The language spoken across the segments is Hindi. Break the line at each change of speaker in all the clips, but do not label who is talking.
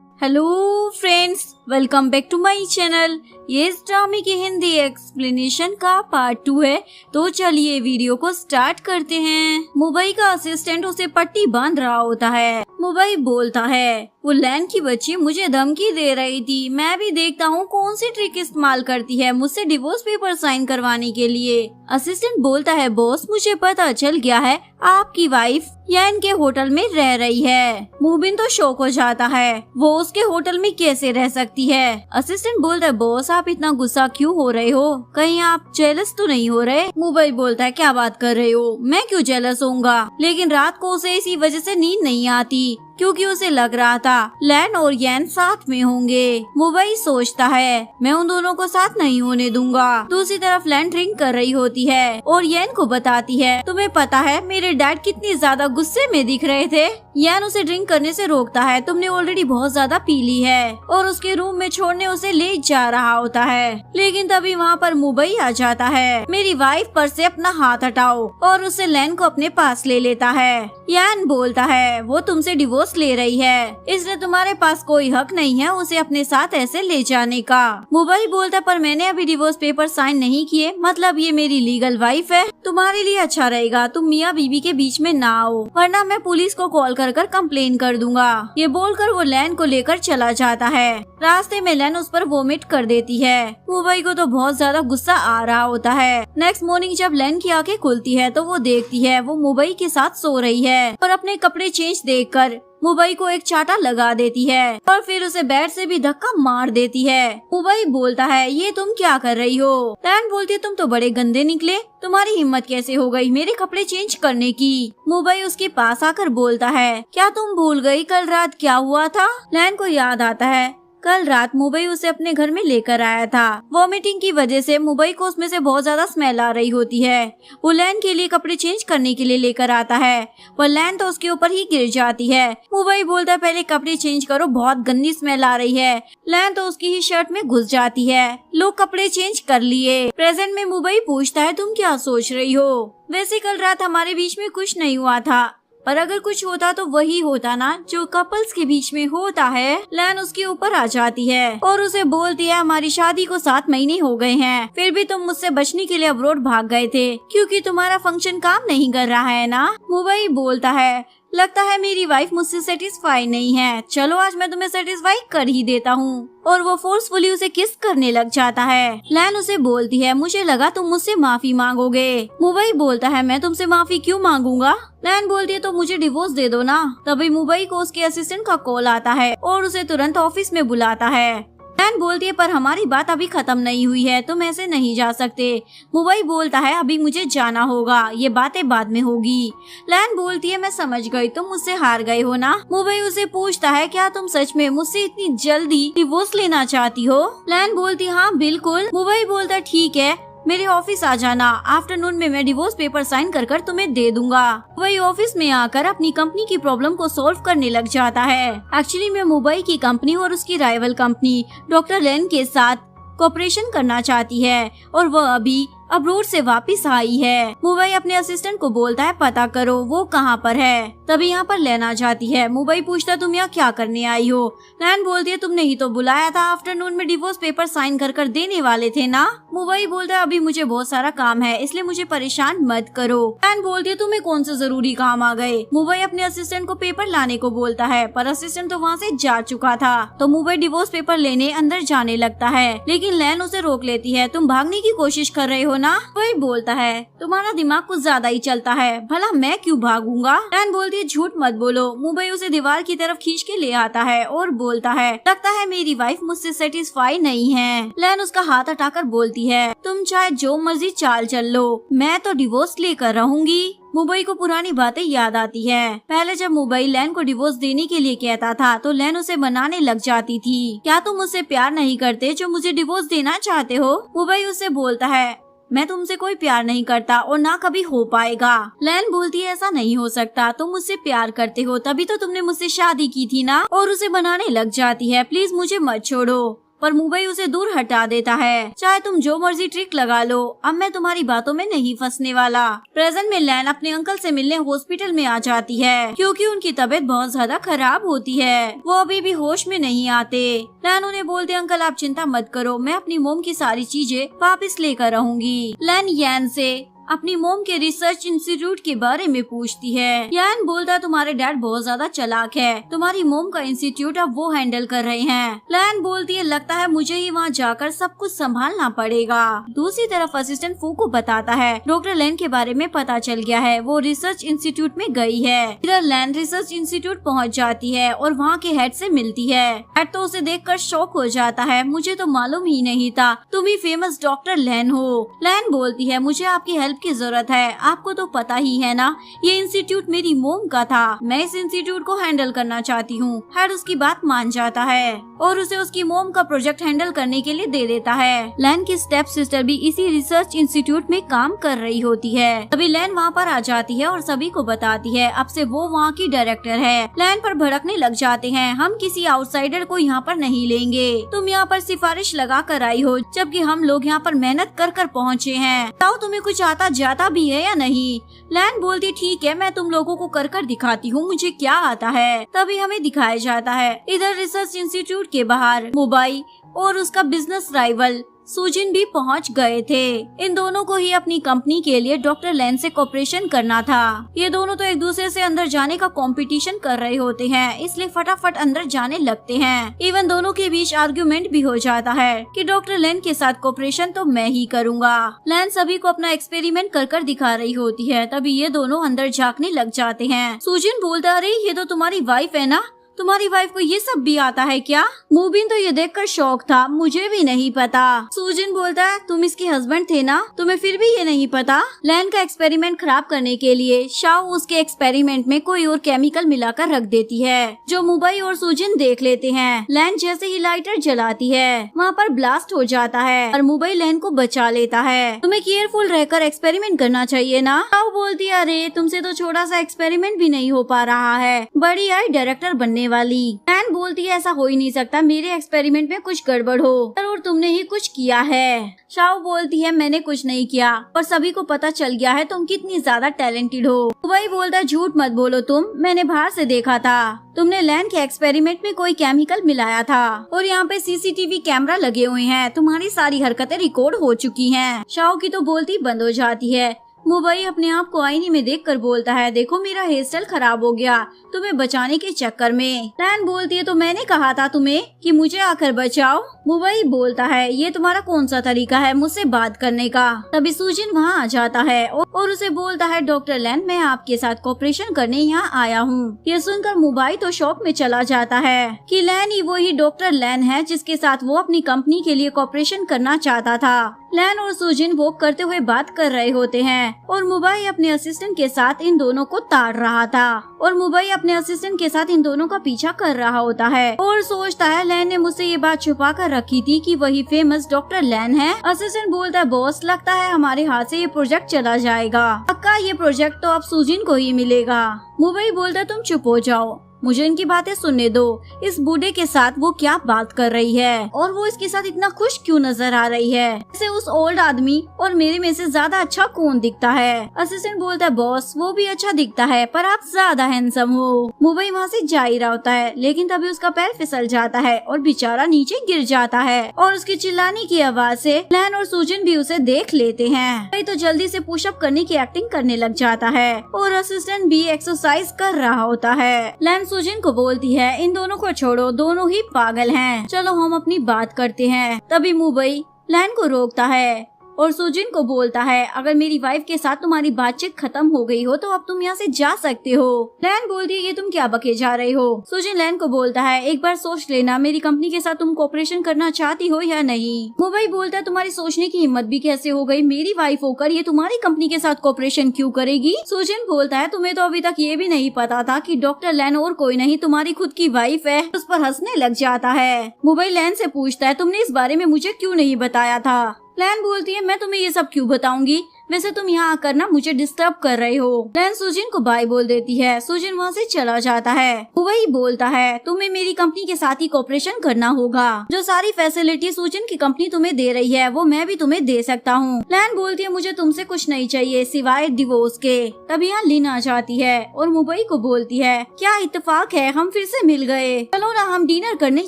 Hello friends, welcome back to my channel. ये इस ड्रामे की हिंदी एक्सप्लेनेशन का पार्ट 2 है। तो चलिए वीडियो को स्टार्ट करते हैं। मुंबई का असिस्टेंट उसे पट्टी बांध रहा होता है। मुंबई बोलता है, वो लैन की बच्ची मुझे धमकी दे रही थी। मैं भी देखता हूँ कौन सी ट्रिक इस्तेमाल करती है मुझसे डिवोर्स पेपर साइन करवाने के लिए। असिस्टेंट बोलता है, बॉस मुझे पता चल गया है आपकी वाइफ यैन के होटल में रह रही है। मूबिन तो शॉक हो जाता है, वो उसके होटल में कैसे रह सकती है। असिस्टेंट बोलता है, बॉस आप इतना गुस्सा क्यों हो रहे हो, कहीं आप जेलस तो नहीं हो रहे। मुंबई बोलता है, क्या बात कर रहे हो, मैं क्यों जेलस होऊंगा। लेकिन रात को उसे इसी वजह से नींद नहीं आती क्योंकि उसे लग रहा था लैन और यैन साथ में होंगे। मुंबई सोचता है, मैं उन दोनों को साथ नहीं होने दूंगा। दूसरी तरफ लैन ड्रिंक कर रही होती है और यैन को बताती है, तुम्हें पता है मेरे डैड कितनी ज्यादा गुस्से में दिख रहे थे। यैन उसे ड्रिंक करने से रोकता है, तुमने ऑलरेडी बहुत ज्यादा पी ली है, और उसके रूम में छोड़ने उसे ले जा रहा होता है। लेकिन तभी वहाँ पर मुंबई आ जाता है। मेरी वाइफ पर से अपना हाथ हटाओ, और उसे लैन को अपने पास ले लेता है। यैन बोलता है, वो तुमसे डिवोर्स ले रही है, इसलिए तुम्हारे पास कोई हक नहीं है उसे अपने साथ ऐसे ले जाने का। मुंबई बोलता, पर मैंने अभी डिवोर्स पेपर साइन नहीं किए, मतलब ये मेरी लीगल वाइफ है। तुम्हारे लिए अच्छा रहेगा तुम मियाँ बीबी के बीच में ना आओ, वरना मैं पुलिस को कॉल कर कंप्लेन कर दूंगा। ये बोलकर वो लैन को लेकर चला जाता है। रास्ते में लैन उस पर वोमिट कर देती है। मुंबई को तो बहुत ज्यादा गुस्सा आ रहा होता है। नेक्स्ट मॉर्निंग जब लैन की आंखें खुलती है तो वो देखती है वो मुंबई के साथ सो रही है, और अपने कपड़े चेंज देखकर मुंबई को एक चाटा लगा देती है और फिर उसे बेड से भी धक्का मार देती है। मुंबई बोलता है, ये तुम क्या कर रही हो। लैन बोलती है, तुम तो बड़े गंदे निकले, तुम्हारी हिम्मत कैसे हो गई मेरे कपड़े चेंज करने की। मुंबई उसके पास आकर बोलता है, क्या तुम भूल गई कल रात क्या हुआ था। लैन को याद आता है, कल रात मुंबई उसे अपने घर में लेकर आया था। वॉमिटिंग की वजह से मुंबई को उसमें से बहुत ज्यादा स्मेल आ रही होती है। वो लैन के लिए कपड़े चेंज करने के लिए लेकर आता है, पर लैन तो उसके ऊपर ही गिर जाती है। मुंबई बोलता है, पहले कपड़े चेंज करो, बहुत गंदी स्मेल आ रही है। लैन तो उसकी ही शर्ट में घुस जाती है। लोग कपड़े चेंज कर लिए। प्रेजेंट में मुंबई पूछता है, तुम क्या सोच रही हो। वैसे कल रात हमारे बीच में कुछ नहीं हुआ था, पर अगर कुछ होता तो वही होता ना जो कपल्स के बीच में होता है। लैन उसके ऊपर आ जाती है और उसे बोलती है, हमारी शादी को 7 महीने हो गए हैं, फिर भी तुम मुझसे बचने के लिए अब्रॉड भाग गए थे क्योंकि तुम्हारा फंक्शन काम नहीं कर रहा है ना। मुंबई बोलता है, लगता है मेरी वाइफ मुझसे सेटिस्फाई नहीं है, चलो आज मैं तुम्हें सेटिस्फाई कर ही देता हूँ। और वो फोर्सफुली उसे किस करने लग जाता है। लैन उसे बोलती है, मुझे लगा तुम मुझसे माफी मांगोगे। मुंबई बोलता है, मैं तुमसे माफी क्यों मांगूंगा। लैन बोलती है, तो मुझे डिवोर्स दे दो ना। तभी मुंबई को उसके असिस्टेंट का कॉल आता है और उसे तुरंत ऑफिस में बुलाता है। लैन बोलती है, पर हमारी बात अभी खत्म नहीं हुई है, तुम ऐसे नहीं जा सकते। मुंबई बोलता है, अभी मुझे जाना होगा, ये बातें बाद में होगी। लैन बोलती है, मैं समझ गई, तुम मुझसे हार गए हो ना। मुंबई उसे पूछता है, क्या तुम सच में मुझसे इतनी जल्दी डिवोर्स लेना चाहती हो। लैन बोलती, हाँ बिल्कुल। मुंबई बोलता, ठीक है, मेरे ऑफिस आ जाना, आफ्टरनून में मैं डिवोर्स पेपर साइन कर तुम्हें दे दूंगा। वही ऑफिस में आकर अपनी कंपनी की प्रॉब्लम को सॉल्व करने लग जाता है। एक्चुअली मैं मुंबई की कंपनी और उसकी राइवल कंपनी डॉक्टर लैन के साथ कोऑपरेशन करना चाहती है, और वह अभी अब्रोड से वापस आई है। मुंबई अपने असिस्टेंट को बोलता है, पता करो वो कहाँ पर है। तभी यहाँ पर लैन आ जाती है। मुंबई पूछता, तुम यहाँ क्या करने आई हो। लैन बोलती है, तुमने ही तो बुलाया था, आफ्टरनून में डिवोर्स पेपर साइन कर देने वाले थे ना। मुंबई बोलता है, अभी मुझे बहुत सारा काम है, इसलिए मुझे परेशान मत करो। लैन बोलती है, तुम्हें कौन से जरूरी काम आ गए। मुंबई अपने असिस्टेंट को पेपर लाने को बोलता है, पर असिस्टेंट तो वहाँ से जा चुका था। तो मुंबई डिवोर्स पेपर लेने अंदर जाने लगता है, लेकिन लैन उसे रोक लेती है, तुम भागने की कोशिश कर रहे हो ना। वही बोलता है, तुम्हारा दिमाग कुछ ज्यादा ही चलता है, भला मैं क्यों भागूंगा। लैन बोलती है, झूठ मत बोलो। मुंबई उसे दीवार की तरफ खींच के ले आता है और बोलता है, लगता है मेरी वाइफ मुझसे सेटिस्फाई नहीं है। लैन उसका हाथ हटाकर बोलती है, तुम चाहे जो मर्जी चाल चल लो, मैं तो डिवोर्स लेकर रहूंगी। मुंबई को पुरानी बातें याद आती है। पहले जब मुंबई लैन को डिवोर्स देने के लिए कहता था तो लैन उसे बनाने लग जाती थी, क्या तुम मुझसे प्यार नहीं करते जो मुझे डिवोर्स देना चाहते हो। मुंबई उससे बोलता है, मैं तुमसे कोई प्यार नहीं करता और ना कभी हो पाएगा। लैन बोलती है, ऐसा नहीं हो सकता, तुम मुझसे प्यार करते हो, तभी तो तुमने मुझसे शादी की थी ना। और उसे बनाने लग जाती है, प्लीज मुझे मत छोड़ो। पर मुंबई उसे दूर हटा देता है। चाहे तुम जो मर्जी ट्रिक लगा लो, अब मैं तुम्हारी बातों में नहीं फंसने वाला। प्रेजेंट में लैन अपने अंकल से मिलने हॉस्पिटल में आ जाती है क्योंकि उनकी तबीयत बहुत ज्यादा खराब होती है। वो अभी भी होश में नहीं आते। लैन उन्हें बोलते, अंकल आप चिंता मत करो, मैं अपनी मोम की सारी चीजें वापस लेकर रहूंगी। लैन यान से अपनी मोम के रिसर्च इंस्टीट्यूट के बारे में पूछती है। यान बोलता, तुम्हारे डैड बहुत ज्यादा चालाक है, तुम्हारी मोम का इंस्टीट्यूट अब वो हैंडल कर रहे हैं। लैन बोलती है, लगता है मुझे ही वहाँ जाकर सब कुछ संभालना पड़ेगा। दूसरी तरफ असिस्टेंट फू को बताता है डॉक्टर लैन के बारे में पता चल गया है, वो रिसर्च इंस्टीट्यूट में गई है। इधर लैन रिसर्च इंस्टीट्यूट पहुँच जाती है और वहाँ के हेड से मिलती है। हेड तो उसे देखकर शॉक हो जाता है, मुझे तो मालूम ही नहीं था तुम ही फेमस डॉक्टर लैन हो। लैन बोलती है, मुझे आपकी हेल्प की जरूरत है, आपको तो पता ही है ना ये इंस्टीट्यूट मेरी मोम का था, मैं इस इंस्टीट्यूट को हैंडल करना चाहती हूँ। हेड उसकी बात मान जाता है और उसे उसकी मोम का प्रोजेक्ट हैंडल करने के लिए दे देता है। लैन की स्टेप सिस्टर भी इसी रिसर्च इंस्टीट्यूट में काम कर रही होती है। तभी लैन वहाँ पर आ जाती है और सभी को बताती है अब से वो वहाँ की डायरेक्टर है। लैन पर भड़कने लग जाते हैं, हम किसी आउटसाइडर को यहाँ पर नहीं लेंगे, तुम यहाँ पर सिफारिश लगा कर आई हो जबकि हम लोग यहाँ पर मेहनत कर कर पहुँचे हैं, बताओ तुम्हें कुछ आता जाता भी है या नहीं। लैन बोलती, ठीक है मैं तुम लोगों को कर कर दिखाती हूँ मुझे क्या आता है। तभी हमें दिखाया जाता है इधर रिसर्च इंस्टीट्यूट के बाहर मुंबई और उसका बिजनेस राइवल सुजिन भी पहुंच गए थे। इन दोनों को ही अपनी कंपनी के लिए डॉक्टर लैन से कॉपरेशन करना था। ये दोनों तो एक दूसरे से अंदर जाने का कंपटीशन कर रहे होते हैं, इसलिए फटाफट अंदर जाने लगते हैं। इवन दोनों के बीच आर्ग्यूमेंट भी हो जाता है कि डॉक्टर लैन के साथ कॉपरेशन तो मैं ही करूँगा। लैन सभी को अपना एक्सपेरिमेंट कर कर दिखा रही होती है। तभी ये दोनों अंदर झांकने लग जाते हैं। सुजिन बोलता, अरे ये तो तुम्हारी वाइफ है ना, तुम्हारी वाइफ को ये सब भी आता है क्या? मूबिन तो ये देखकर शौक था, मुझे भी नहीं पता। सुजिन बोलता है, तुम इसके हस्बैंड थे ना, तुम्हें फिर भी ये नहीं पता? लैन का एक्सपेरिमेंट खराब करने के लिए शाओ उसके एक्सपेरिमेंट में कोई और केमिकल मिलाकर रख देती है, जो मुंबई और सुजिन देख लेते हैं। लैन जैसे ही लाइटर जलाती है वहाँ पर ब्लास्ट हो जाता है और मुंबई लैन को बचा लेता है। तुम्हें केयरफुल रहकर एक्सपेरिमेंट करना चाहिए ना। शाओ बोलती है, अरे तुमसे तो छोटा सा एक्सपेरिमेंट भी नहीं हो पा रहा है, बड़ी आई डायरेक्टर बनने वाली। लैन बोलती है, ऐसा हो ही नहीं सकता, मेरे एक्सपेरिमेंट में कुछ गड़बड़ हो और तुमने ही कुछ किया है। शाओ बोलती है, मैंने कुछ नहीं किया, पर सभी को पता चल गया है तुम कितनी ज्यादा टैलेंटेड हो। वही बोलता है, झूठ मत बोलो तुम, मैंने बाहर से देखा था, तुमने लैन के एक्सपेरिमेंट में कोई केमिकल मिलाया था और यहाँ पे सीसीटीवी कैमरा लगे हुए हैं, तुम्हारी सारी हरकतें रिकॉर्ड हो चुकी हैं। शाओ की तो बोलती बंद हो जाती है। मुंबई अपने आप को आईने में देखकर बोलता है, देखो मेरा हेयर स्टाइल खराब हो गया तुम्हें बचाने के चक्कर में। लैन बोलती है, तो मैंने कहा था तुम्हें कि मुझे आकर बचाओ। मुंबई बोलता है, ये तुम्हारा कौन सा तरीका है मुझसे बात करने का? तभी सुजिन वहाँ आ जाता है और उसे बोलता है, डॉक्टर लैन मैं आपके साथ कॉपरेशन करने यहाँ आया हूँ। ये सुनकर मुंबई तो शॉक में चला जाता है कि लैन ही वही डॉक्टर लैन है जिसके साथ वो अपनी कंपनी के लिए कॉपरेशन करना चाहता था। लैन और सुजिन वॉक करते हुए बात कर रहे होते हैं और मुंबई अपने असिस्टेंट के साथ इन दोनों को ताड़ रहा था और मुंबई अपने असिस्टेंट के साथ इन दोनों का पीछा कर रहा होता है और सोचता है, लैन ने मुझसे ये बात छुपा कर रखी थी कि वही फेमस डॉक्टर लैन है। असिस्टेंट बोलता है, बॉस लगता है हमारे हाथ से ये प्रोजेक्ट चला जाएगा, पक्का ये प्रोजेक्ट तो अब सुजिन को ही मिलेगा। मुंबई बोलता है, तुम चुप हो जाओ, मुझे इनकी बातें सुनने दो। इस बूढ़े के साथ वो क्या बात कर रही है और वो इसके साथ इतना खुश क्यों नजर आ रही है? इसे उस ओल्ड आदमी और मेरे में से ज्यादा अच्छा कौन दिखता है? असिस्टेंट बोलता है, बॉस वो भी अच्छा दिखता है पर आप ज्यादा हैंडसम हो। मुंबई वहाँ से जा ही रहा होता है लेकिन तभी उसका पैर फिसल जाता है और बेचारा नीचे गिर जाता है और उसके चिल्लाने की आवाज से लैन और सुजिन भी उसे देख लेते हैं। मुंबई तो जल्दी से पुशअप करने की एक्टिंग करने लग जाता है और असिस्टेंट भी एक्सरसाइज कर रहा होता है। लैन सुजिन को बोलती है, इन दोनों को छोड़ो, दोनों ही पागल हैं, चलो हम अपनी बात करते हैं। तभी मुंबई लैन को रोकता है और सुजिन को बोलता है, अगर मेरी वाइफ के साथ तुम्हारी बातचीत खत्म हो गई हो तो अब तुम यहाँ से जा सकते हो। लैन बोलती है, ये तुम क्या बके जा रहे हो? सुजिन लैन को बोलता है, एक बार सोच लेना मेरी कंपनी के साथ तुम कोऑपरेशन करना चाहती हो या नहीं। मुंबई बोलता है, तुम्हारी सोचने की हिम्मत भी कैसे हो गई, मेरी वाइफ होकर ये तुम्हारी कंपनी के साथ कोऑपरेशन क्यों करेगी? सुजिन बोलता है, तुम्हें तो अभी तक ये भी नहीं पता था कि डॉक्टर लैन और कोई नहीं तुम्हारी खुद की वाइफ है। उस पर हंसने लग जाता है। मुंबई लैन से पूछता है, तुमने इस बारे में मुझे क्यों नहीं बताया था? लैन बोलती है, मैं तुम्हें ये सब क्यों बताऊंगी, वैसे तुम यहाँ आकर ना मुझे डिस्टर्ब कर रहे हो। लैन सुजिन को बाय बोल देती है। सुजिन वहाँ से चला जाता है। वही बोलता है तुम्हें मेरी कंपनी के साथ ही कोऑपरेशन करना होगा। जो सारी फैसिलिटी सुजिन की कंपनी तुम्हें दे रही है वो मैं भी तुम्हें दे सकता हूँ। लैन बोलती है मुझे तुमसे कुछ नहीं चाहिए सिवाय डिवोर्स के। तभी यहाँ लिन आ जाती है और मुंबई को बोलती है क्या इत्तेफाक है, हम फिर से मिल गए, चलो ना हम डिनर करने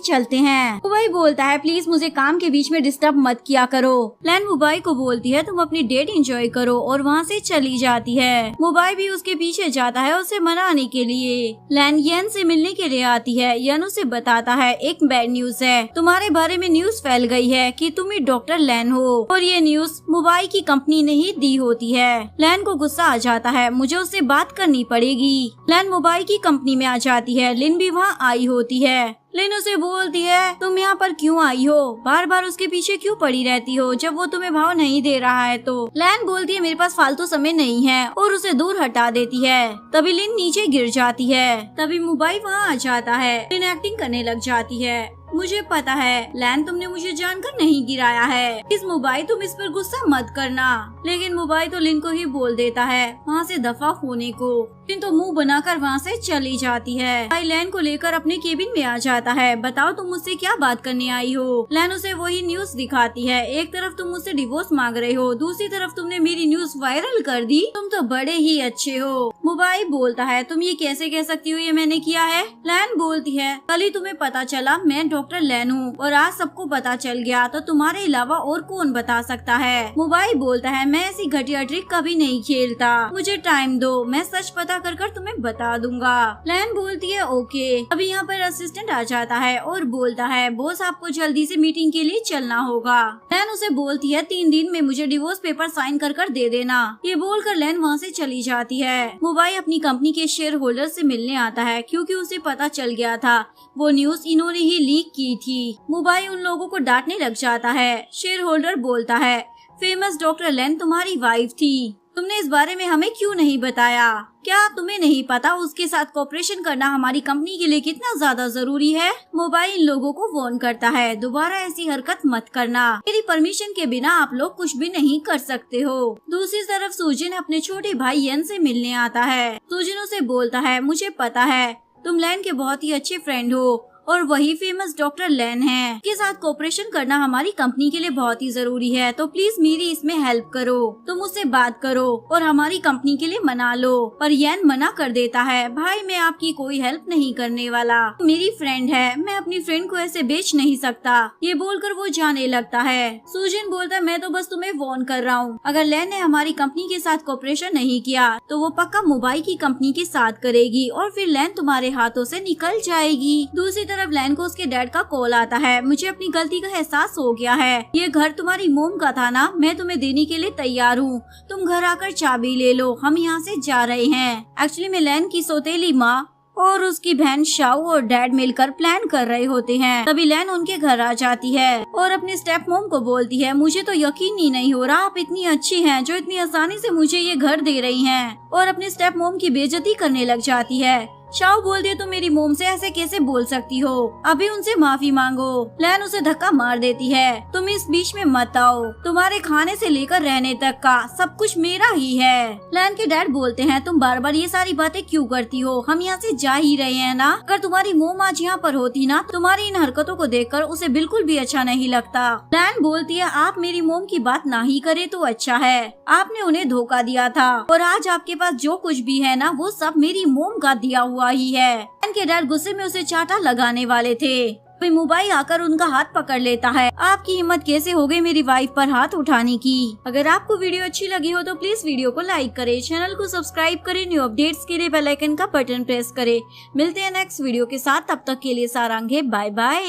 चलते हैं। मुंबई बोलता है प्लीज मुझे काम के बीच में डिस्टर्ब मत किया करो। लैन मुंबई को बोलती है तुम अपनी डेट एंजॉय करो और वहाँ से चली जाती है। मुंबई भी उसके पीछे जाता है उसे मनाने के लिए। लैन येन से मिलने के लिए आती है। येन उसे बताता है एक बैड न्यूज है, तुम्हारे बारे में न्यूज फैल गई है कि तुम ही डॉक्टर लैन हो और ये न्यूज मुंबई की कंपनी ने ही दी होती है। लैन को गुस्सा आ जाता है, मुझे उससे बात करनी पड़ेगी। लैन मुंबई की कंपनी में आ जाती है। लिन भी वहाँ आई होती है। लिन उसे बोलती है तुम यहाँ पर क्यों आई हो, बार बार उसके पीछे क्यों पड़ी रहती हो जब वो तुम्हें भाव नहीं दे रहा है तो। लैन बोलती है मेरे पास फालतू समय नहीं है और उसे दूर हटा देती है। तभी लिन नीचे गिर जाती है। तभी मुंबई वहाँ आ जाता है। लिन एक्टिंग करने लग जाती है। मुझे पता है लैन तुमने मुझे जानकर नहीं गिराया है, इस मुंबई तुम इस पर गुस्सा मत करना। लेकिन मुंबई तो लिन को ही बोल देता है वहाँ से दफा होने को। लिन तो मुंह बनाकर वहाँ से चली जाती है। भाई लैन को लेकर अपने केबिन में आ जाता है। बताओ तुम मुझसे क्या बात करने आई हो। लैन उसे वही न्यूज दिखाती है। एक तरफ तुम मुझसे डिवोर्स मांग रहे हो, दूसरी तरफ तुमने मेरी न्यूज वायरल कर दी, तुम तो बड़े ही अच्छे हो। मुंबई बोलता है तुम ये कैसे कह सकती हो ये मैंने किया है। लैन बोलती है कल ही तुम्हें पता चला मैं डॉक्टर लैन हूँ और आज सबको पता चल गया तो तुम्हारे अलावा और कौन बता सकता है। मुंबई बोलता है मैं ऐसी घटिया ट्रिक कभी नहीं खेलता, मुझे टाइम दो, मैं सच पता कर तुम्हें बता दूंगा। लैन बोलती है ओके। अभी यहाँ पर असिस्टेंट आ जाता है और बोलता है बॉस आपको जल्दी से मीटिंग के लिए चलना होगा। लैन उसे बोलती है 3 दिन में मुझे डिवोर्स पेपर साइन कर दे देना। ये बोलकर लैन वहाँ से चली जाती है। मुंबई अपनी कंपनी के शेयर होल्डर से मिलने आता है क्योंकि उसे पता चल गया था वो न्यूज इन्होंने ही लीक की थी। मुंबई उन लोगों को डांटने लग जाता है। शेयर होल्डर बोलता है फेमस डॉक्टर लैन तुम्हारी वाइफ थी, तुमने इस बारे में हमें क्यों नहीं बताया, क्या तुम्हें नहीं पता उसके साथ कोऑपरेशन करना हमारी कंपनी के लिए कितना ज्यादा जरूरी है। मोबाइल इन लोगों को वार्न करता है दोबारा ऐसी हरकत मत करना, मेरी परमिशन के बिना आप लोग कुछ भी नहीं कर सकते हो। दूसरी तरफ सुजिन अपने छोटे भाई येन से मिलने आता है। सुजिन उसे बोलता है मुझे पता है तुम लैन के बहुत ही अच्छे फ्रेंड हो और वही फेमस डॉक्टर लैन है, के साथ कोऑपरेशन करना हमारी कंपनी के लिए बहुत ही जरूरी है, तो प्लीज मेरी इसमें हेल्प करो, तुम उससे बात करो और हमारी कंपनी के लिए मना लो। पर येन मना कर देता है भाई मैं आपकी कोई हेल्प नहीं करने वाला, मेरी फ्रेंड है, मैं अपनी फ्रेंड को ऐसे बेच नहीं सकता। ये बोलकर वो जाने लगता है। सुजिन बोलता है मैं तो बस तुम्हें वार्न कर रहा हूँ, अगर लैन ने हमारी कंपनी के साथ कोऑपरेशन नहीं किया तो वो पक्का मुंबई की कंपनी के साथ करेगी और फिर लैन तुम्हारे हाथों से निकल जाएगी। दूसरी तरफ लैन को उसके डैड का कॉल आता है, मुझे अपनी गलती का एहसास हो गया है, ये घर तुम्हारी मोम का था ना, मैं तुम्हें देने के लिए तैयार हूँ, तुम घर आकर चाबी ले लो, हम यहाँ से जा रहे हैं। एक्चुअली में लैन की सौतेली माँ और उसकी बहन शाओ और डैड मिलकर प्लान कर रहे होते हैं। तभी लैन उनके घर आ जाती है और अपने स्टेप मॉम को बोलती है मुझे तो यकीन ही नहीं हो रहा आप इतनी अच्छी हैं जो इतनी आसानी से मुझे ये घर दे रही हैं, और अपने स्टेप मॉम की बेइज्जती करने लग जाती है। शाओ बोलती है तुम मेरी मोम से ऐसे कैसे बोल सकती हो, अभी उनसे माफी मांगो। लैन उसे धक्का मार देती है, तुम इस बीच में मत आओ, तुम्हारे खाने से लेकर रहने तक का सब कुछ मेरा ही है। लैन के डैड बोलते हैं तुम बार बार ये सारी बातें क्यों करती हो, हम यहाँ से जा ही रहे हैं ना, अगर तुम्हारी मोम आज यहाँ पर होती ना तुम्हारी इन हरकतों को देखकर उसे बिल्कुल भी अच्छा नहीं लगता। लैन बोलती है आप मेरी मोम की बात ना ही करे तो अच्छा है, आपने उन्हें धोखा दिया था और आज आपके पास जो कुछ भी है ना वो सब मेरी मोम का दिया हुआ ही है। लैन के डैड गुस्से में उसे चाटा लगाने वाले थे, फिर मुंबई आकर उनका हाथ पकड़ लेता है। आपकी हिम्मत कैसे हो गई मेरी वाइफ पर हाथ उठाने की। अगर आपको वीडियो अच्छी लगी हो तो प्लीज वीडियो को लाइक करें, चैनल को सब्सक्राइब करें, न्यू अपडेट्स के लिए बेल आइकन का बटन प्रेस करें। मिलते हैं नेक्स्ट वीडियो के साथ, तब तक के लिए सारांगे बाय बाय।